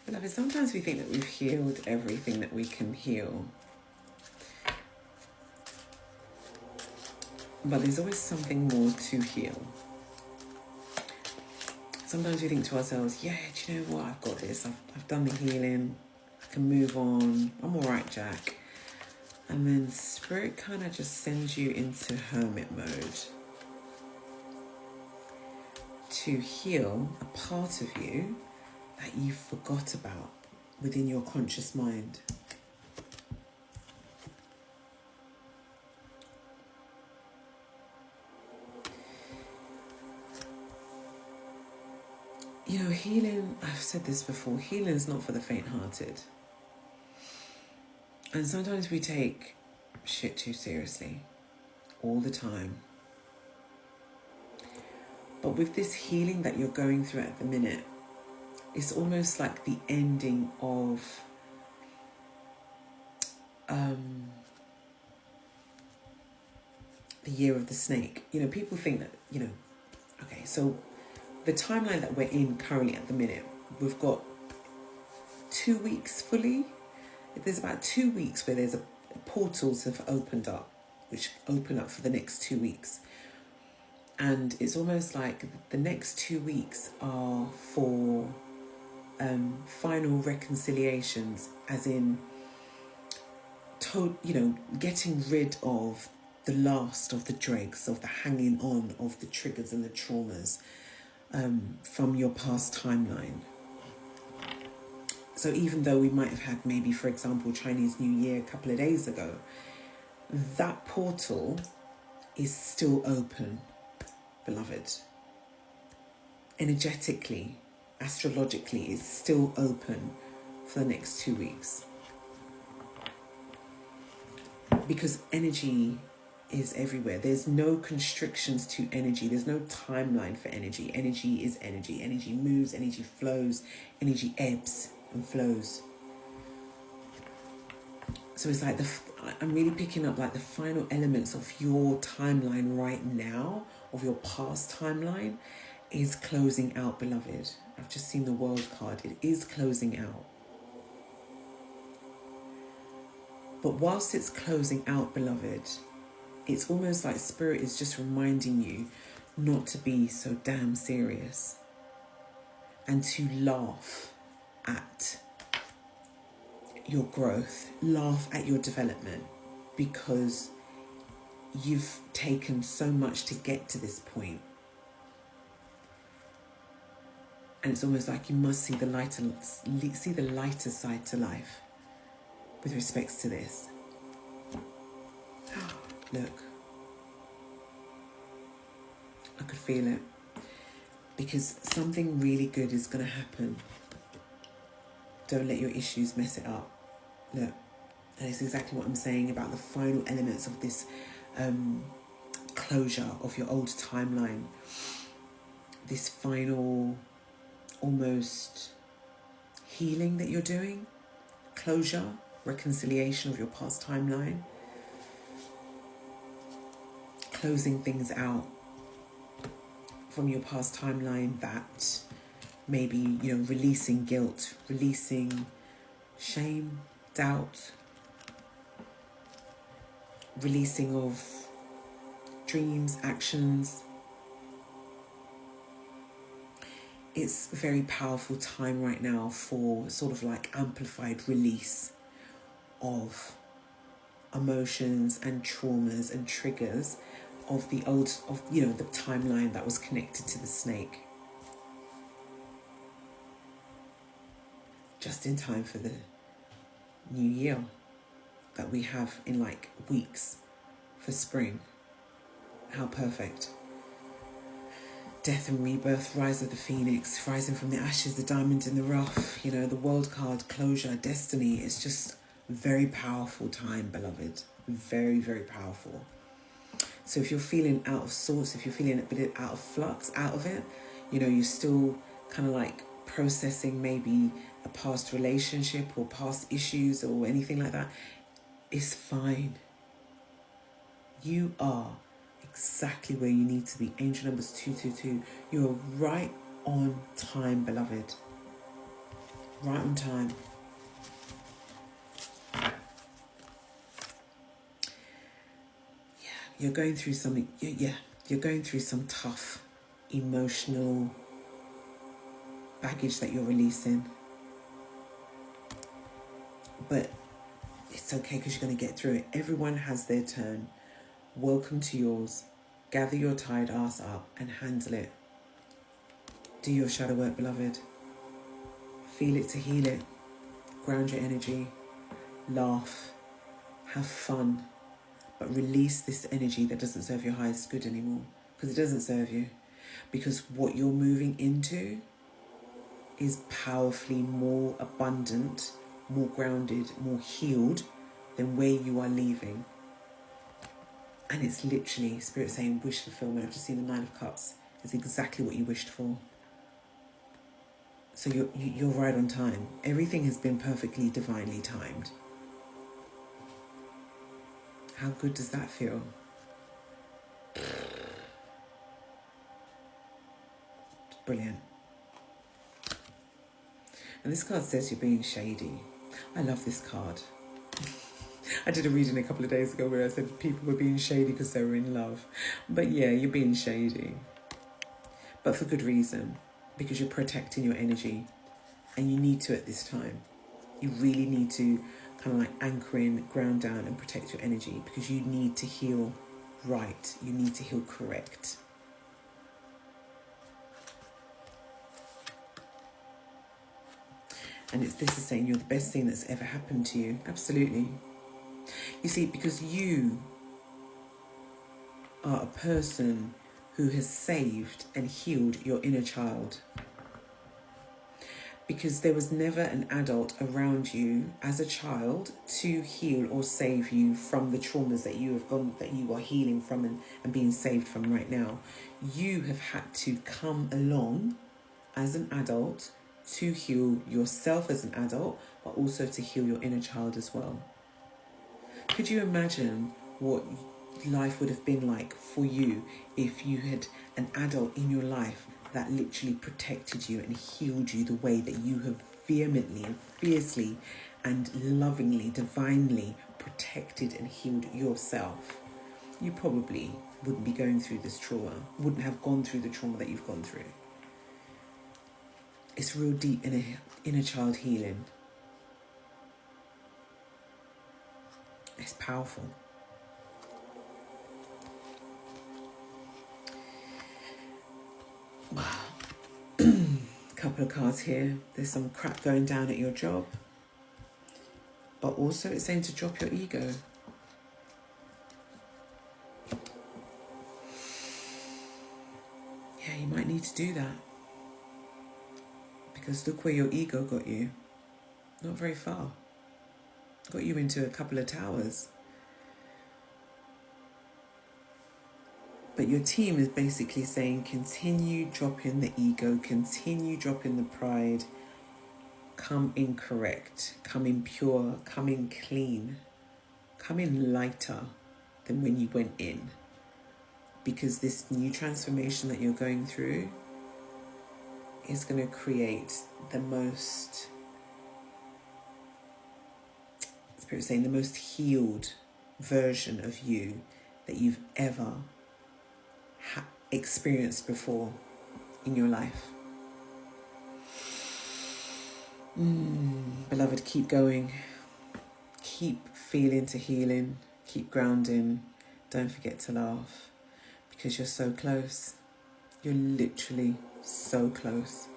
Beloved, sometimes we think that we've healed everything that we can heal. But there's always something more to heal. Sometimes we think to ourselves, yeah, do you know what? I've got this. I've done the healing. I can move on. I'm all right, Jack. And then Spirit kind of just sends you into hermit mode to heal a part of you that you forgot about within your conscious mind. You know, healing, I've said this before, healing is not for the faint-hearted. And sometimes we take shit too seriously, all the time. But with this healing that you're going through at the minute, it's almost like the ending of the year of the snake. You know, people think that, you know, okay, so the timeline that we're in currently at the minute, we've got 2 weeks fully. There's about 2 weeks where there's portals have opened up, which open up for the next 2 weeks. And it's almost like the next 2 weeks are for final reconciliations, as in, getting rid of the last of the dregs, of the hanging on of the triggers and the traumas from your past timeline. So even though we might have had maybe, for example, Chinese New Year a couple of days ago, that portal is still open, beloved. Energetically, astrologically, it's still open for the next 2 weeks. Because energy is everywhere. There's no constrictions to energy. There's no timeline for energy. Energy is energy. Energy moves, energy flows, energy ebbs and flows. So it's like I'm really picking up like the final elements of your timeline right now, of your past timeline, is closing out, beloved. I've just seen the World card. It is closing out. But whilst it's closing out, beloved, it's almost like Spirit is just reminding you not to be so damn serious and to laugh at your growth, laugh at your development, because you've taken so much to get to this point. And it's almost like you must see the lighter side to life with respects to this. Look, I could feel it, because something really good is going to happen. Don't let your issues mess it up. Look, and it's exactly what I'm saying about the final elements of this closure of your old timeline. This final, almost healing that you're doing. Closure, reconciliation of your past timeline. Closing things out from your past timeline that maybe, releasing guilt, releasing shame, doubt, releasing of dreams, actions. It's a very powerful time right now for sort of like amplified release of emotions and traumas and triggers of the the timeline that was connected to the snake. Just in time for the new year that we have in like weeks for spring. How perfect. Death and rebirth, rise of the phoenix, rising from the ashes, the diamond in the rough, the World card, closure, destiny. It's just a very powerful time, beloved. Very, very powerful. So if you're feeling out of sorts, if you're feeling a bit out of flux, out of it, you're still kind of like processing maybe a past relationship or past issues or anything like that, it's fine. You are exactly where you need to be. Angel numbers 222. You are right on time, beloved. Right on time. You're going through something, you're going through some tough emotional baggage that you're releasing. But it's okay because you're going to get through it. Everyone has their turn. Welcome to yours. Gather your tired ass up and handle it. Do your shadow work, beloved. Feel it to heal it. Ground your energy. Laugh. Have fun. But release this energy that doesn't serve your highest good anymore. Because it doesn't serve you. Because what you're moving into is powerfully more abundant, more grounded, more healed than where you are leaving. And it's literally, Spirit saying, wish fulfillment. I've just seen the Nine of Cups. It's exactly what you wished for. So you're right on time. Everything has been perfectly, divinely timed. How good does that feel? Brilliant. And this card says you're being shady. I love this card. I did a reading a couple of days ago where I said people were being shady because they were in love. But yeah, you're being shady. But for good reason. Because you're protecting your energy. And you need to at this time. You really need to kind of like anchor in, ground down and protect your energy. Because you need to heal right. You need to heal correct. And this is saying you're the best thing that's ever happened to you. Absolutely. You see, because you are a person who has saved and healed your inner child. Because there was never an adult around you as a child to heal or save you from the traumas that you have gone, that you are healing from and being saved from right now. You have had to come along as an adult to heal yourself as an adult, but also to heal your inner child as well. Could you imagine what life would have been like for you if you had an adult in your life that literally protected you and healed you the way that you have vehemently and fiercely and lovingly, divinely protected and healed yourself? You probably wouldn't be going through this trauma, wouldn't have gone through the trauma that you've gone through. It's real deep inner child healing. It's powerful. Wow. Couple of cards here. There's some crap going down at your job. But also it's saying to drop your ego. Yeah, you might need to do that. Because look where your ego got you. Not very far. Got you into a couple of towers. But your team is basically saying, continue dropping the ego, continue dropping the pride, come in correct, come in pure, come in clean, come in lighter than when you went in. Because this new transformation that you're going through is going to create the most, Spirit saying, the most healed version of you that you've ever experienced before in your life. Beloved, keep going. Keep feeling to healing. Keep grounding. Don't forget to laugh. Because you're so close. You're literally so close.